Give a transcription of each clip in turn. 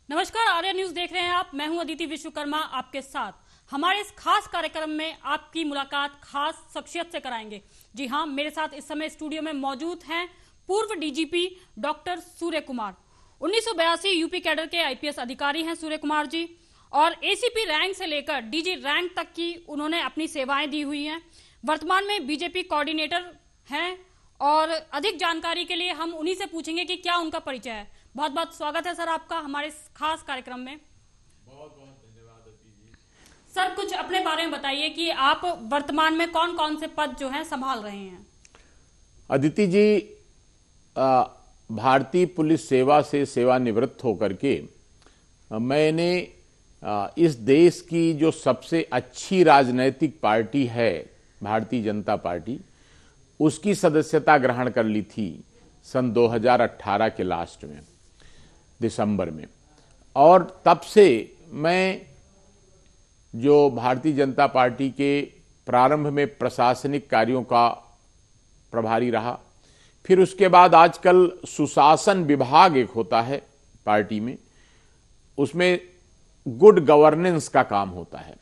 नमस्कार, आर्या न्यूज देख रहे हैं आप। मैं हूं अदिति विश्वकर्मा आपके साथ। हमारे इस खास कार्यक्रम में आपकी मुलाकात खास शख्सियत से कराएंगे। जी हां, मेरे साथ इस समय स्टूडियो में मौजूद हैं पूर्व DGP doctor Surya Kumar. 1982 UP cadre के आईपीएस अधिकारी हैं सूर्य कुमार जी, और एसीपी रैंक से लेकर डीजी रैंक तक की उन्होंने अपनी सेवाएं दी हुई हैं। वर्तमान में बीजेपी कोऑर्डिनेटर हैं, और अधिक जानकारी के लिए हम उन्हीं से पूछेंगे कि क्या उनका परिचय है। बहुत बहुत स्वागत है सर आपका हमारे इस खास कार्यक्रम में। बहुत बहुत धन्यवाद अदिति जी। सर, कुछ अपने बारे में बताइए कि आप वर्तमान में कौन कौन से पद जो हैं संभाल रहे हैं। अदिति जी, भारतीय पुलिस सेवा से सेवानिवृत्त होकर के मैंने इस देश की जो सबसे अच्छी राजनैतिक पार्टी है भारतीय जनता पार्टी, उसकी सदस्यता ग्रहण कर ली थी सन 2018 के लास्ट में, दिसंबर में। और तब से मैं जो भारतीय जनता पार्टी के प्रारंभ में प्रशासनिक कार्यों का प्रभारी रहा, फिर उसके बाद आजकल सुशासन विभाग एक होता है पार्टी में, उसमें गुड गवर्नेंस का काम होता है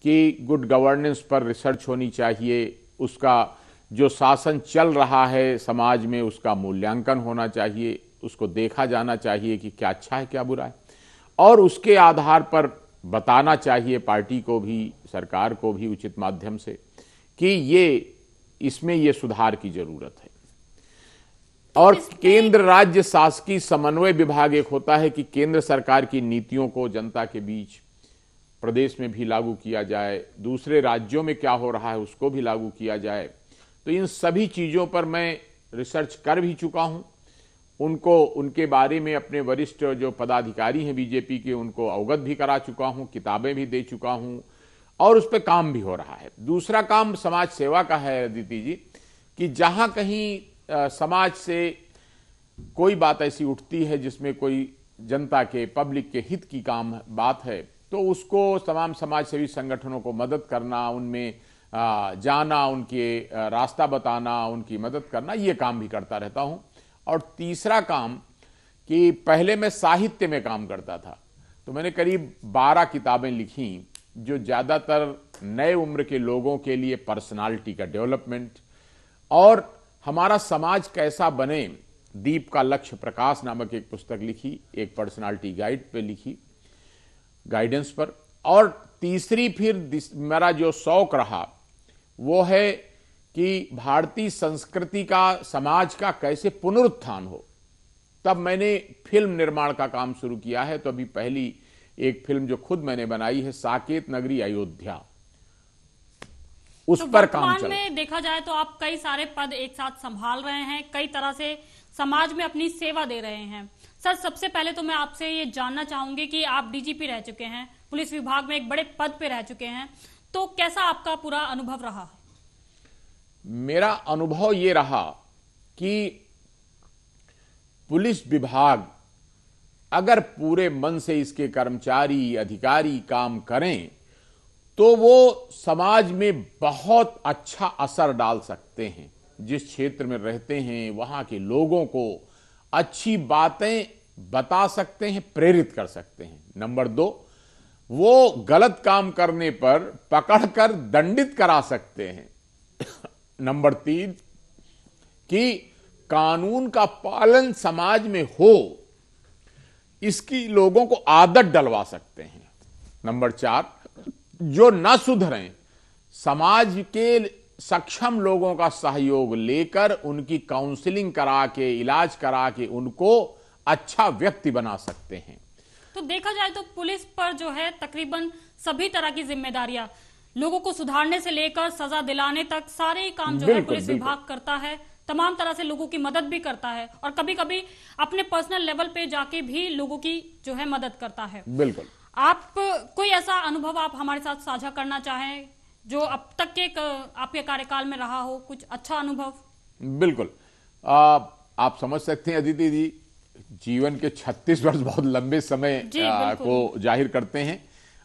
कि गुड गवर्नेंस पर रिसर्च होनी चाहिए, उसका जो शासन चल रहा है समाज में उसका मूल्यांकन होना चाहिए, उसको देखा जाना चाहिए कि क्या अच्छा है क्या बुरा है, और उसके आधार पर बताना चाहिए पार्टी को भी, सरकार को भी उचित माध्यम से कि इसमें ये सुधार की जरूरत है। और केंद्र राज्य शासकीय समन्वय विभाग एक होता है कि केंद्र सरकार की नीतियों को जनता के बीच प्रदेश में भी लागू किया जाए, दूसरे राज्यों में क्या हो रहा है उसको भी लागू किया जाए। तो इन सभी चीजों पर मैं रिसर्च कर भी चुका हूं, उनको उनके बारे में अपने वरिष्ठ जो पदाधिकारी हैं बीजेपी के उनको अवगत भी करा चुका हूं, किताबें भी दे चुका हूं, और उस पर काम भी हो रहा है। दूसरा काम समाज सेवा का है अदिति जी, कि जहां कहीं समाज से कोई बात ऐसी उठती है जिसमें कोई जनता के, पब्लिक के हित की बात है, तो उसको तमाम समाज सेवी संगठनों को मदद करना, उनमें जाना, उनके रास्ता बताना, उनकी मदद करना, ये काम भी करता रहता हूं। और तीसरा काम कि पहले मैं साहित्य में काम करता था, तो मैंने करीब 12 किताबें लिखी जो ज्यादातर नए उम्र के लोगों के लिए पर्सनालिटी का डेवलपमेंट और हमारा समाज कैसा बने, दीप का लक्ष्य प्रकाश नामक एक पुस्तक लिखी, एक पर्सनालिटी गाइड पे लिखी, गाइडेंस पर। और तीसरी फिर मेरा जो शौक रहा वो है कि भारतीय संस्कृति का, समाज का कैसे पुनरुत्थान हो। तब मैंने फिल्म निर्माण का काम शुरू किया है। तो अभी पहली एक फिल्म जो खुद मैंने बनाई है, साकेत नगरी अयोध्या, उस पर काम चल रहा है। में देखा जाए तो आप कई सारे पद एक साथ संभाल रहे हैं, कई तरह से समाज में अपनी सेवा दे रहे हैं। सर, सबसे पहले तो मैं आपसे ये जानना चाहूंगी कि आप डीजीपी रह चुके हैं, पुलिस विभाग में एक बड़े पद पे रह चुके हैं, तो कैसा आपका पूरा अनुभव रहा? मेरा अनुभव ये रहा कि पुलिस विभाग अगर पूरे मन से इसके कर्मचारी, अधिकारी काम करें तो वो समाज में बहुत अच्छा असर डाल सकते हैं। जिस क्षेत्र में रहते हैं वहां के लोगों को अच्छी बातें बता सकते हैं, प्रेरित कर सकते हैं। नंबर 2, वो गलत काम करने पर पकड़कर दंडित करा सकते हैं। नंबर 3, कि कानून का पालन समाज में हो, इसकी लोगों को आदत डलवा सकते हैं। नंबर 4, जो न सुधरें, समाज के सक्षम लोगों का सहयोग लेकर उनकी काउंसलिंग करा के, इलाज करा के उनको अच्छा व्यक्ति बना सकते हैं। तो देखा जाए तो पुलिस पर जो है तकरीबन सभी तरह की जिम्मेदारियां, लोगों को सुधारने से लेकर सजा दिलाने तक सारे ही काम जो है पुलिस विभाग करता है। तमाम तरह से लोगों की मदद भी करता है, और कभी कभी अपने पर्सनल लेवल पे जाके भी लोगों की जो है मदद करता है। बिल्कुल। आप कोई ऐसा अनुभव आप हमारे साथ साझा करना चाहें जो अब तक के आपके कार्यकाल में रहा हो, कुछ अच्छा अनुभव? बिल्कुल। आप समझ सकते हैं अदिति जी, जीवन के 36 वर्ष बहुत लंबे समय को जाहिर करते हैं।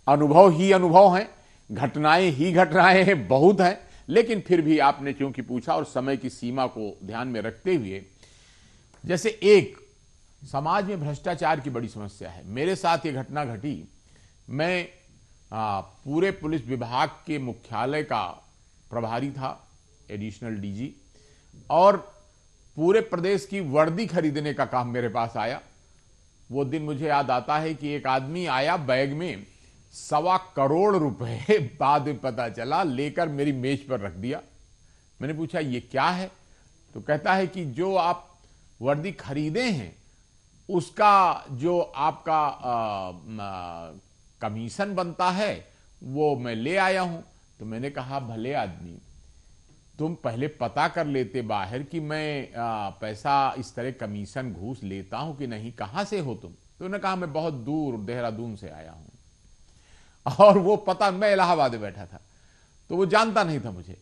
अनुभव ही अनुभव हैं, घटनाएं ही घटनाएं हैं, बहुत हैं। लेकिन फिर भी आपने चूंकि पूछा और समय की सीमा को ध्यान में रखते हुए, जैसे एक समाज में भ्रष्टाचार की बड़ी समस्या है। मेरे साथ ये घटना घटी। मैं पूरे पुलिस विभाग के मुख्यालय का प्रभारी था, एडिशनल डीजी, और पूरे प्रदेश की वर्दी खरीदने का काम मेरे पास आया। वो दिन मुझे याद आता है कि एक आदमी आया बैग में 1.25 करोड़ रुपए, बाद में पता चला, लेकर मेरी मेज पर रख दिया। मैंने पूछा ये क्या है? तो कहता है कि जो आप वर्दी खरीदे हैं उसका जो आपका कमीशन बनता है वो मैं ले आया हूं। तो मैंने कहा भले आदमी, तुम पहले पता कर लेते बाहर कि मैं पैसा इस तरह कमीशन घूस लेता हूं कि नहीं, कहां से हो तुम? तो उन्होंने कहा मैं बहुत दूर देहरादून से आया हूं। और वो पता, मैं इलाहाबाद में बैठा था, तो वो जानता नहीं था मुझे।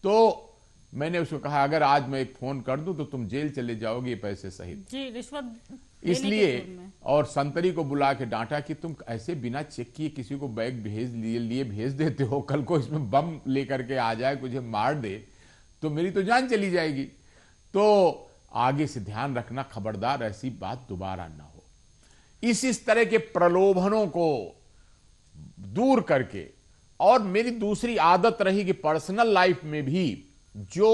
तो मैंने उसको कहा अगर आज मैं एक फोन कर दूं तो तुम जेल चले जाओगे पैसे सहित। जी, रिश्वत इसलिए और संतरी को बुला के डांटा कि तुम ऐसे बिना चेक किए किसी को बैग लिए भेज देते हो, कल को इसमें बम लेकर के आ जाए, मुझे मार दे तो मेरी तो जान चली जाएगी। तो आगे से ध्यान रखना, खबरदार ऐसी बात दोबारा ना हो। इस तरह के प्रलोभनों को दूर करके, और मेरी दूसरी आदत रही कि पर्सनल लाइफ में भी जो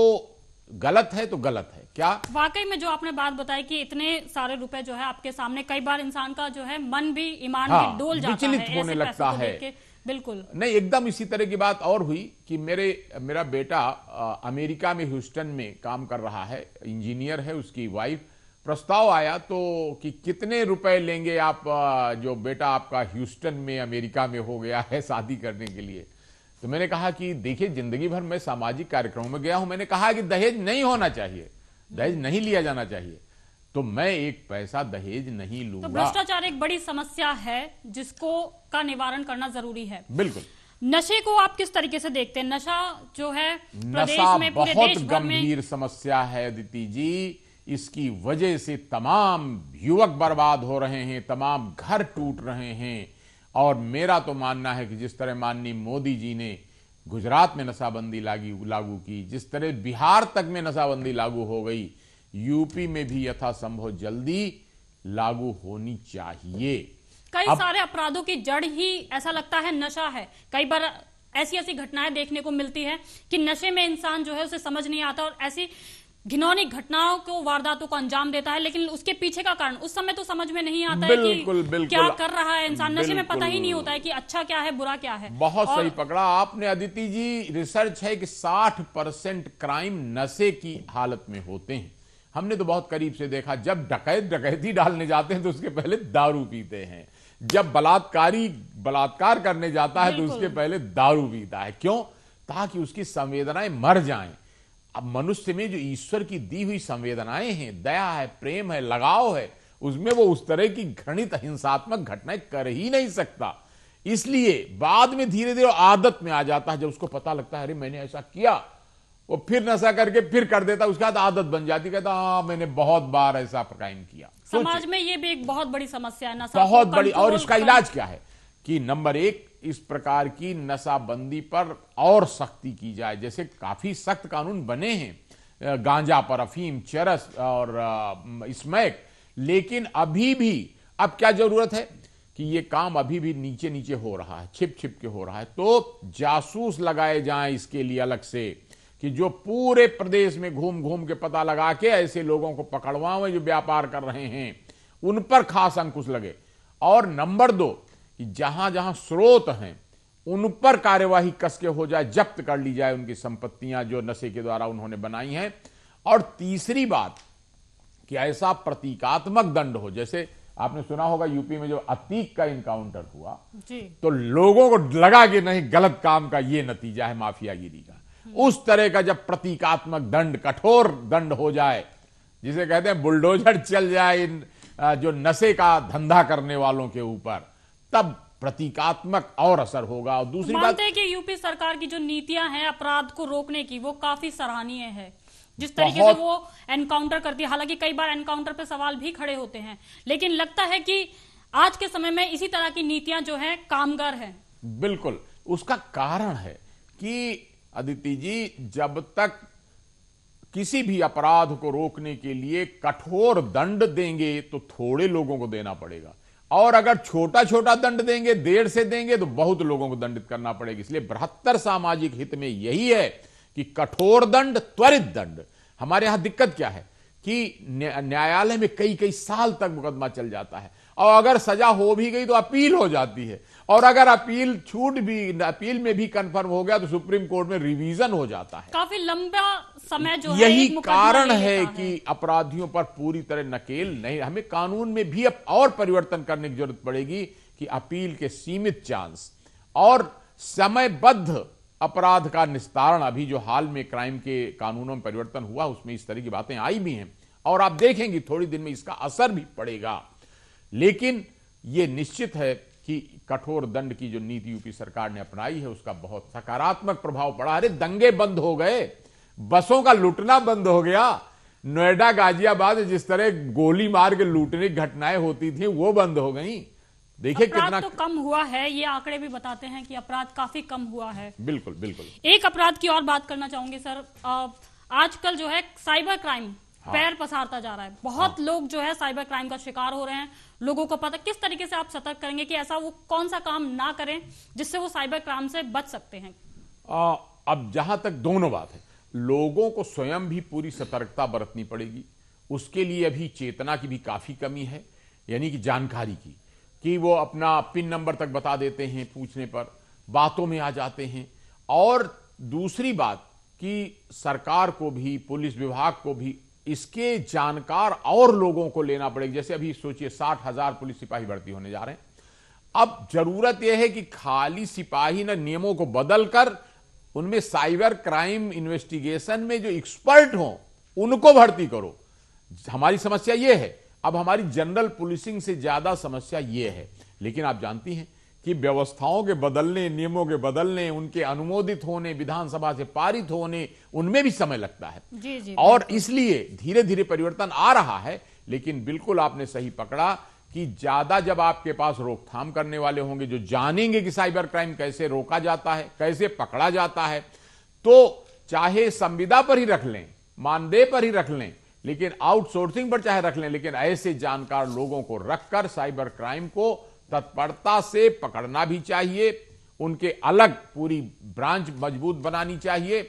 गलत है तो गलत है। क्या वाकई में जो आपने बात बताई कि इतने सारे रुपए जो है आपके सामने, कई बार इंसान का जो है मन भी, ईमान भी डोल जाता है, विचलित होने लगता है। बिल्कुल नहीं, एकदम इसी तरह की बात और हुई कि मेरा बेटा अमेरिका में ह्यूस्टन में काम कर रहा है, इंजीनियर है, उसकी वाइफ, प्रस्ताव आया तो कि कितने रुपए लेंगे आप, जो बेटा आपका ह्यूस्टन में अमेरिका में हो गया है शादी करने के लिए। तो मैंने कहा कि देखिए जिंदगी भर मैं सामाजिक कार्यक्रमों में गया हूं, मैंने कहा कि दहेज नहीं होना चाहिए, दहेज नहीं लिया जाना चाहिए, तो मैं एक पैसा दहेज नहीं लूंगा। तो भ्रष्टाचार एक बड़ी समस्या है जिसको का निवारण करना जरूरी है। बिल्कुल। नशे को आप किस तरीके से देखते हैं? नशा जो है नशा बहुत गंभीर समस्या है अदिति जी। इसकी वजह से तमाम युवक बर्बाद हो रहे हैं, तमाम घर टूट रहे हैं। और मेरा तो मानना है कि जिस तरह माननीय मोदी जी ने गुजरात में नशाबंदी लागू की, जिस तरह बिहार तक में नशाबंदी लागू हो गई, यूपी में भी यथासंभव जल्दी लागू होनी चाहिए। कई सारे अपराधों की जड़ ही ऐसा लगता है नशा है। कई बार ऐसी ऐसी घटनाएं देखने को मिलती है कि नशे में इंसान जो है उसे समझ नहीं आता और ऐसी घिनौनी घटनाओं को, वारदातों को अंजाम देता है, लेकिन उसके पीछे का कारण उस समय तो समझ में नहीं आता है कि क्या कर रहा है इंसान। नशे में पता ही नहीं होता है कि अच्छा क्या है, बुरा क्या है। बहुत सही पकड़ा आपने अदिति जी। रिसर्च है कि 60% क्राइम नशे की हालत में होते हैं। हमने तो बहुत करीब से देखा, जब डकैती डालने जाते हैं तो उसके पहले दारू पीते हैं, जब बलात्कार करने जाता है तो उसके पहले दारू पीता है। क्यों? ताकि उसकी संवेदनाएं मर जाएं। अब मनुष्य में जो ईश्वर की दी हुई संवेदनाएं हैं, दया है, प्रेम है, लगाव है, उसमें वो उस तरह की घृणित हिंसात्मक घटनाएं कर ही नहीं सकता। इसलिए बाद में धीरे धीरे आदत में आ जाता है। जब उसको पता लगता है अरे मैंने ऐसा किया, वो फिर नशा करके फिर कर देता, उसके बाद आदत बन जाती, कहता हाँ मैंने बहुत बार ऐसा क्राइम किया। समाज में ये भी एक बहुत बड़ी समस्या है, नशा बहुत बड़ी। और इसका इलाज क्या है कि नंबर 1, इस प्रकार की नशाबंदी पर और सख्ती की जाए। जैसे काफी सख्त कानून बने हैं गांजा पर, अफीम, चरस और स्मैक, लेकिन अभी भी अब क्या जरूरत है कि ये काम अभी भी नीचे नीचे हो रहा है, छिप छिप के हो रहा है। तो जासूस लगाए जाएं इसके लिए अलग से, कि जो पूरे प्रदेश में घूम घूम के पता लगा के ऐसे लोगों को पकड़वाएं जो व्यापार कर रहे हैं, उन पर खास अंकुश लगे। और नंबर 2 कि जहां जहां स्रोत हैं उन पर कार्यवाही कस के हो जाए, जब्त कर ली जाए उनकी संपत्तियां जो नशे के द्वारा उन्होंने बनाई हैं। और तीसरी बात कि ऐसा प्रतीकात्मक दंड हो, जैसे आपने सुना होगा यूपी में जो अतीक का इनकाउंटर हुआ जी, तो लोगों को लगा कि नहीं गलत काम का ये नतीजा है माफियागिरी का। उस तरह का जब प्रतीकात्मक दंड, कठोर दंड हो जाए, जिसे कहते हैं बुलडोजर चल जाए इन जो नशे का धंधा करने वालों के ऊपर, तब प्रतीकात्मक और असर होगा। और दूसरी बात है कि यूपी सरकार की जो नीतियां हैं अपराध को रोकने की, वो काफी सराहनीय है। जिस तरीके से वो एनकाउंटर करती है, हालांकि कई बार एनकाउंटर पे सवाल भी खड़े होते हैं, लेकिन लगता है कि आज के समय में इसी तरह की नीतियां जो हैं कामगार हैं। बिल्कुल। उसका कारण है कि अदिति जी, जब तक किसी भी अपराध को रोकने के लिए कठोर दंड देंगे तो थोड़े लोगों को देना पड़ेगा, और अगर छोटा छोटा दंड देंगे, देर से देंगे, तो बहुत लोगों को दंडित करना पड़ेगा। इसलिए बृहत्तर सामाजिक हित में यही है कि कठोर दंड, त्वरित दंड। हमारे यहां दिक्कत क्या है कि न्यायालय में कई कई साल तक मुकदमा चल जाता है, और अगर सजा हो भी गई तो अपील हो जाती है, और अगर अपील में भी कंफर्म हो गया तो सुप्रीम कोर्ट में रिवीजन हो जाता है। काफी लंबा समय जो है यही एक मुकदमा कारण ले है लेता कि अपराधियों पर पूरी तरह नकेल नहीं। हमें कानून में भी अब और परिवर्तन करने की जरूरत पड़ेगी कि अपील के सीमित चांस और समयबद्ध अपराध का निस्तारण, अभी जो हाल में क्राइम के कानूनों में परिवर्तन हुआ उसमें इस तरह की बातें आई भी हैं, और आप देखेंगे थोड़ी दिन में इसका असर भी पड़ेगा। लेकिन यह निश्चित है कि कठोर दंड की जो नीति यूपी सरकार ने अपनाई है उसका बहुत सकारात्मक प्रभाव पड़ा। अरे दंगे बंद हो गए, बसों का लूटना बंद हो गया, नोएडा गाजियाबाद जिस तरह गोली मार के लूटने की घटनाएं होती थी वो बंद हो गई। देखिए कितना तो कम हुआ है, ये आंकड़े भी बताते हैं कि अपराध काफी कम हुआ है। बिल्कुल बिल्कुल। एक अपराध की और बात करना चाहूंगी सर, आजकल जो है साइबर क्राइम पैर पसारता जा रहा है। बहुत लोग जो है साइबर क्राइम का शिकार हो रहे हैं। लोगों को पता, किस तरीके से आप सतर्क करेंगे कि ऐसा वो कौन सा काम ना करें जिससे वो साइबर क्राइम से बच सकते हैं? अब जहां तक दोनों बात है, लोगों को स्वयं भी पूरी सतर्कता बरतनी पड़ेगी। उसके लिए अभी चेतना की भी काफी कमी है, यानी कि जानकारी की, कि वो अपना पिन नंबर तक बता देते हैं, पूछने पर बातों में आ जाते हैं। और दूसरी बात कि सरकार को भी, पुलिस विभाग को भी इसके जानकार और लोगों को लेना पड़ेगा। जैसे अभी सोचिए 60,000 पुलिस सिपाही भर्ती होने जा रहे हैं। अब जरूरत यह है कि खाली सिपाही न, नियमों को बदलकर उनमें साइबर क्राइम इन्वेस्टिगेशन में जो एक्सपर्ट हों उनको भर्ती करो। हमारी समस्या यह है, अब हमारी जनरल पुलिसिंग से ज्यादा समस्या यह है। लेकिन आप जानती हैं कि व्यवस्थाओं के बदलने, नियमों के बदलने, उनके अनुमोदित होने, विधानसभा से पारित होने, उनमें भी समय लगता है। जी, और इसलिए धीरे धीरे परिवर्तन आ रहा है। लेकिन बिल्कुल आपने सही पकड़ा कि ज्यादा जब आपके पास रोकथाम करने वाले होंगे जो जानेंगे कि साइबर क्राइम कैसे रोका जाता है, कैसे पकड़ा जाता है, तो चाहे संविदा पर ही रख लें, मानदेय पर ही रख लें, लेकिन आउटसोर्सिंग पर चाहे रख लें, लेकिन ऐसे जानकार लोगों को रखकर साइबर क्राइम को तत्परता से पकड़ना भी चाहिए। उनके अलग पूरी ब्रांच मजबूत बनानी चाहिए।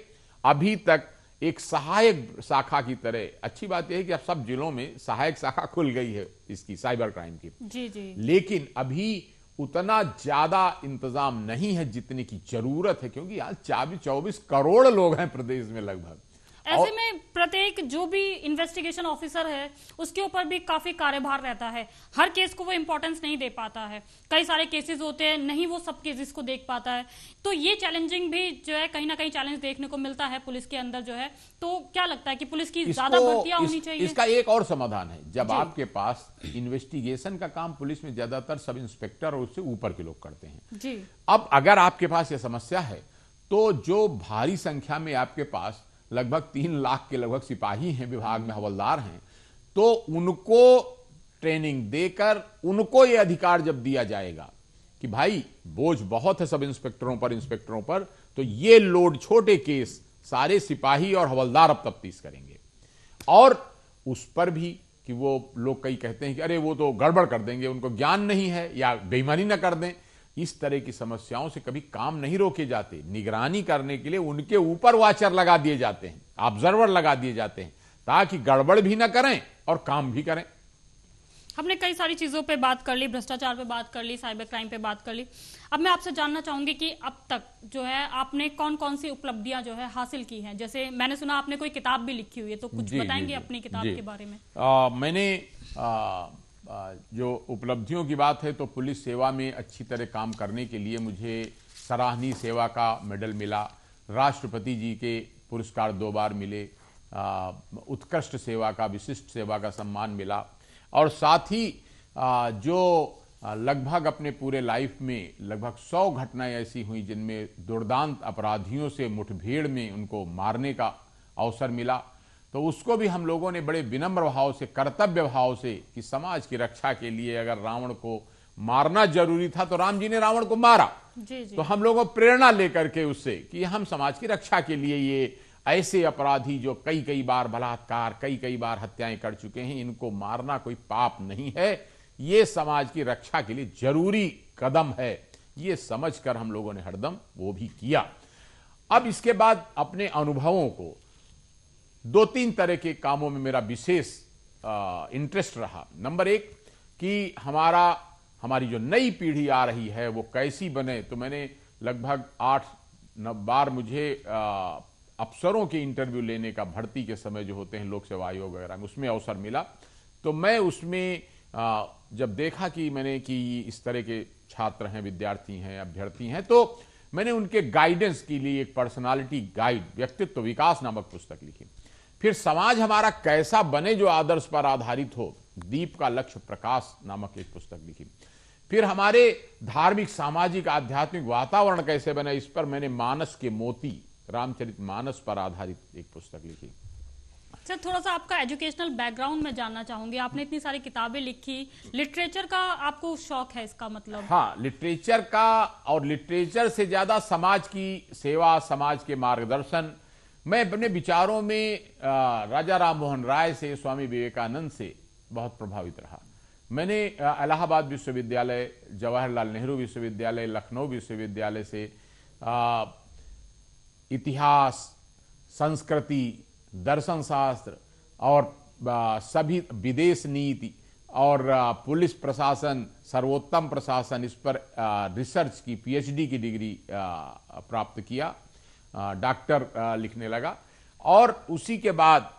अभी तक एक सहायक शाखा की तरह, अच्छी बात यह है कि अब सब जिलों में सहायक शाखा खुल गई है इसकी, साइबर क्राइम की। जी। लेकिन अभी उतना ज्यादा इंतजाम नहीं है जितने की जरूरत है, क्योंकि आज 24 करोड़ लोग हैं प्रदेश में लगभग। ऐसे में प्रत्येक जो भी इन्वेस्टिगेशन ऑफिसर है उसके ऊपर भी काफी कार्यभार रहता है। हर केस को वो इंपॉर्टेंस नहीं दे पाता है। कई सारे केसेस होते हैं, नहीं वो सब केसेस को देख पाता है। तो ये चैलेंजिंग भी जो है, कहीं ना कहीं चैलेंज देखने को मिलता है पुलिस के अंदर जो है। तो क्या लगता है कि पुलिस की ज्यादा भर्तियां होनी चाहिए? इसका एक और समाधान है। जब आपके पास इन्वेस्टिगेशन का काम पुलिस में ज्यादातर सब इंस्पेक्टर और उससे ऊपर के लोग करते हैं जी। अब अगर आपके पास यह समस्या है तो जो भारी संख्या में आपके पास लगभग 3 लाख के लगभग सिपाही हैं, विभाग में हवलदार हैं, तो उनको ट्रेनिंग देकर उनको यह अधिकार जब दिया जाएगा कि भाई बोझ बहुत है सब इंस्पेक्टरों पर, तो ये लोड, छोटे केस सारे सिपाही और हवलदार अब तफ्तीश करेंगे। और उस पर भी कि वो लोग कई कहते हैं कि अरे वो तो गड़बड़ कर देंगे, उनको ज्ञान नहीं है, या बेईमानी ना कर दें, इस तरह की समस्याओं से कभी काम नहीं रोके जाते। निगरानी करने के लिए उनके ऊपर वाचर लगा दिए जाते हैं, ऑब्जर्वर लगा दिए जाते हैं, ताकि गड़बड़ भी ना करें और काम भी करें। हमने कई सारी चीजों पे बात कर ली, भ्रष्टाचार पे बात कर ली, साइबर क्राइम पे बात कर ली। अब मैं आपसे जानना चाहूंगी कि अब तक जो है आपने कौन कौन सी उपलब्धियां जो है हासिल की हैं। जैसे मैंने सुना आपने कोई किताब भी लिखी हुई है, तो कुछ बताएंगे अपनी किताब के बारे में? मैंने जो उपलब्धियों की बात है तो पुलिस सेवा में अच्छी तरह काम करने के लिए मुझे सराहनीय सेवा का मेडल मिला, राष्ट्रपति जी के पुरस्कार 2 बार मिले, उत्कृष्ट सेवा का, विशिष्ट सेवा का सम्मान मिला, और साथ ही जो लगभग अपने पूरे लाइफ में लगभग 100 घटनाएं ऐसी हुई जिनमें दुर्दांत अपराधियों से मुठभेड़ में उनको मारने का अवसर मिला, तो उसको भी हम लोगों ने बड़े विनम्र भाव से, कर्तव्य भाव से, कि समाज की रक्षा के लिए अगर रावण को मारना जरूरी था तो राम जी ने रावण को मारा। जी। तो हम लोगों को प्रेरणा लेकर के उससे कि हम समाज की रक्षा के लिए ये ऐसे अपराधी जो कई कई बार बलात्कार, कई कई बार हत्याएं कर चुके हैं, इनको मारना कोई पाप नहीं है, ये समाज की रक्षा के लिए जरूरी कदम है, ये समझकर हम लोगों ने हरदम वो भी किया। अब इसके बाद अपने अनुभवों को 2-3 तरह के कामों में मेरा विशेष इंटरेस्ट रहा। नंबर 1 कि हमारी जो नई पीढ़ी आ रही है वो कैसी बने, तो मैंने लगभग 8-9 बार मुझे अफसरों के इंटरव्यू लेने का, भर्ती के समय जो होते हैं लोक सेवा आयोग वगैरह में, उसमें अवसर मिला। तो मैं उसमें जब देखा कि इस तरह के छात्र हैं, विद्यार्थी हैं, अभ्यर्थी हैं, तो मैंने उनके गाइडेंस के लिए एक पर्सनालिटी गाइड, व्यक्तित्व विकास नामक पुस्तक लिखी। फिर समाज हमारा कैसा बने जो आदर्श पर आधारित हो, दीप का लक्ष्य प्रकाश नामक एक पुस्तक लिखी। फिर हमारे धार्मिक, सामाजिक, आध्यात्मिक वातावरण कैसे बने, इस पर मैंने मानस के मोती, रामचरितमानस पर आधारित एक पुस्तक लिखी। सर, थोड़ा सा आपका एजुकेशनल बैकग्राउंड में जानना चाहूंगी। आपने इतनी सारी किताबें लिखी, लिटरेचर का आपको शौक है, इसका मतलब? हाँ, लिटरेचर का, और लिटरेचर से ज्यादा समाज की सेवा, समाज के मार्गदर्शन। मैं अपने विचारों में राजा राम मोहन राय से, स्वामी विवेकानंद से बहुत प्रभावित रहा। मैंने इलाहाबाद विश्वविद्यालय, जवाहरलाल नेहरू विश्वविद्यालय, लखनऊ विश्वविद्यालय से इतिहास, संस्कृति, दर्शन शास्त्र और सभी विदेश नीति और पुलिस प्रशासन, सर्वोत्तम प्रशासन, इस पर रिसर्च की पीएचडी की डिग्री प्राप्त किया, डॉक्टर लिखने लगा। और उसी के बाद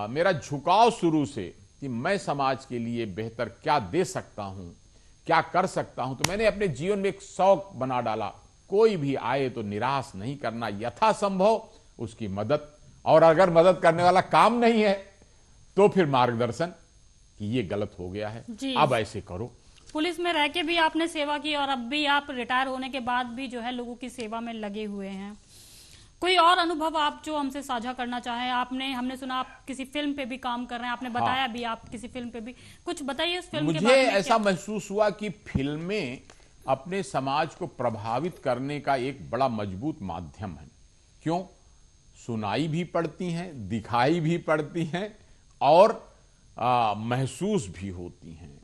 मेरा झुकाव शुरू से कि मैं समाज के लिए बेहतर क्या दे सकता हूं, क्या कर सकता हूं, तो मैंने अपने जीवन में एक शौक बना डाला, कोई भी आए तो निराश नहीं करना, यथासंभव उसकी मदद, और अगर मदद करने वाला काम नहीं है तो फिर मार्गदर्शन कि ये गलत हो गया है, अब ऐसे करो। पुलिस में रह के भी आपने सेवा की और अब भी आप रिटायर होने के बाद भी जो है लोगों की सेवा में लगे हुए हैं। कोई और अनुभव आप जो हमसे साझा करना चाहें? हमने सुना आप किसी फिल्म पे भी काम कर रहे हैं, आपने बताया भी आप किसी फिल्म पे भी, कुछ बताइए उस फिल्म के बारे में। मुझे ऐसा महसूस हुआ कि फिल्में अपने समाज को प्रभावित करने का एक बड़ा मजबूत माध्यम है। क्यों? सुनाई भी पड़ती हैं, दिखाई भी पड़ती हैं और महसूस भी होती हैं।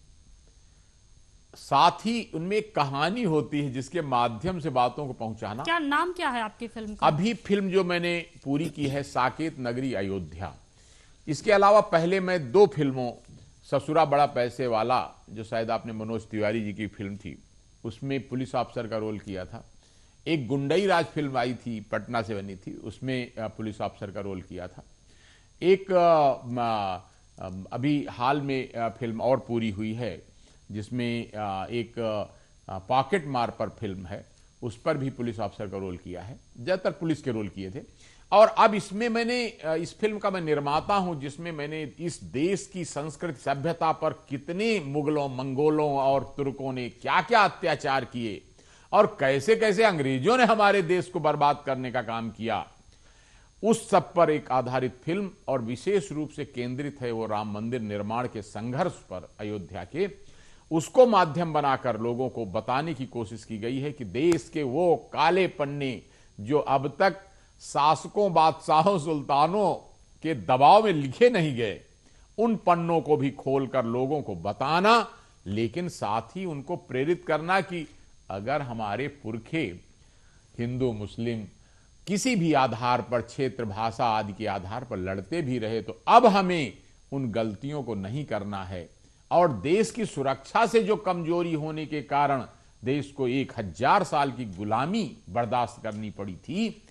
साथ ही उनमें एक कहानी होती है जिसके माध्यम से बातों को पहुंचाना। क्या नाम क्या है आपकी फिल्म का? अभी फिल्म जो मैंने पूरी की है साकेत नगरी अयोध्या। इसके अलावा पहले मैं 2 फिल्मों, ससुरा बड़ा पैसे वाला, जो शायद आपने मनोज तिवारी जी की फिल्म थी, उसमें पुलिस अफसर का रोल किया था। एक गुंडई राज फिल्म आई थी, पटना से बनी थी, उसमें पुलिस अफसर का रोल किया था। एक अभी हाल में फिल्म और पूरी हुई है जिसमें एक पॉकेट मार पर फिल्म है, उस पर भी पुलिस अफसर का रोल किया है। ज्यादातर पुलिस के रोल किए थे। और अब इसमें मैंने, इस फिल्म का मैं निर्माता हूं जिसमें मैंने इस देश की संस्कृति, सभ्यता पर कितने मुगलों, मंगोलों और तुर्कों ने क्या क्या अत्याचार किए और कैसे कैसे अंग्रेजों ने हमारे देश को बर्बाद करने का काम किया, उस सब पर एक आधारित फिल्म, और विशेष रूप से केंद्रित है वो राम मंदिर निर्माण के संघर्ष पर अयोध्या के। उसको माध्यम बनाकर लोगों को बताने की कोशिश की गई है कि देश के वो काले पन्ने जो अब तक शासकों, बादशाहों, सुल्तानों के दबाव में लिखे नहीं गए, उन पन्नों को भी खोलकर लोगों को बताना, लेकिन साथ ही उनको प्रेरित करना कि अगर हमारे पुरखे हिंदू, मुस्लिम किसी भी आधार पर, क्षेत्र, भाषा आदि के आधार पर लड़ते भी रहे, तो अब हमें उन गलतियों को नहीं करना है। और देश की सुरक्षा से जो कमजोरी होने के कारण देश को 1000 साल की गुलामी बर्दाश्त करनी पड़ी थी,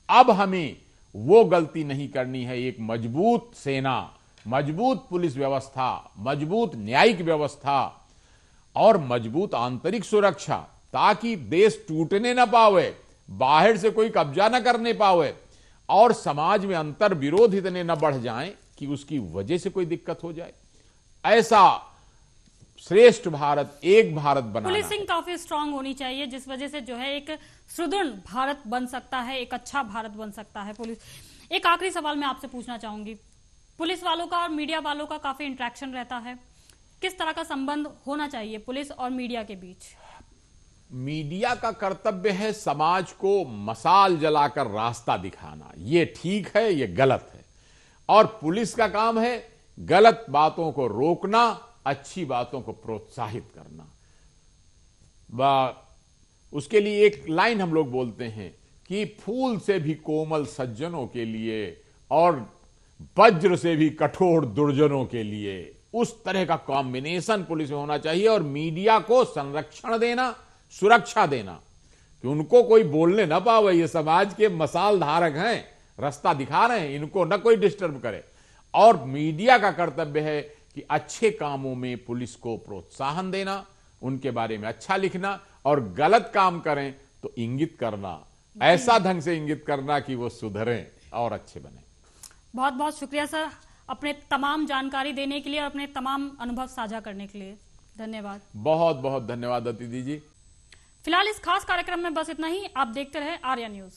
अब हमें वो गलती नहीं करनी है। एक मजबूत सेना, मजबूत पुलिस व्यवस्था, मजबूत न्यायिक व्यवस्था और मजबूत आंतरिक सुरक्षा, ताकि देश टूटने ना पावे, बाहर से कोई कब्जा ना करने पावे और समाज में अंतर विरोध इतने न बढ़ जाएं कि उसकी वजह से कोई दिक्कत हो जाए। ऐसा श्रेष्ठ भारत, एक भारत बनाना। पुलिसिंग काफी स्ट्रांग होनी चाहिए, जिस वजह से जो है एक सुदृढ़ भारत बन सकता है, एक अच्छा भारत बन सकता है पुलिस। एक आखिरी सवाल मैं आपसे पूछना चाहूंगी, पुलिस वालों का और मीडिया वालों का काफी इंटरेक्शन रहता है, किस तरह का संबंध होना चाहिए पुलिस और मीडिया के बीच? मीडिया का कर्तव्य है समाज को मशाल जलाकर रास्ता दिखाना, ये ठीक है, ये गलत है। और पुलिस का काम है गलत बातों को रोकना, अच्छी बातों को प्रोत्साहित करना। उसके लिए एक लाइन हम लोग बोलते हैं कि फूल से भी कोमल सज्जनों के लिए और वज्र से भी कठोर दुर्जनों के लिए, उस तरह का कॉम्बिनेशन पुलिस में होना चाहिए। और मीडिया को संरक्षण देना, सुरक्षा देना कि उनको कोई बोलने ना पावे, ये समाज के मसाल धारक हैं, रास्ता दिखा रहे हैं, इनको ना कोई डिस्टर्ब करे। और मीडिया का कर्तव्य है कि अच्छे कामों में पुलिस को प्रोत्साहन देना, उनके बारे में अच्छा लिखना, और गलत काम करें तो इंगित करना, ऐसा ढंग से इंगित करना कि वो सुधरें और अच्छे बने। बहुत बहुत शुक्रिया सर, अपने तमाम जानकारी देने के लिए और अपने तमाम अनुभव साझा करने के लिए धन्यवाद। बहुत बहुत धन्यवाद अतिथि जी। फिलहाल इस खास कार्यक्रम में बस इतना ही। आप देखते रहे आर्या न्यूज।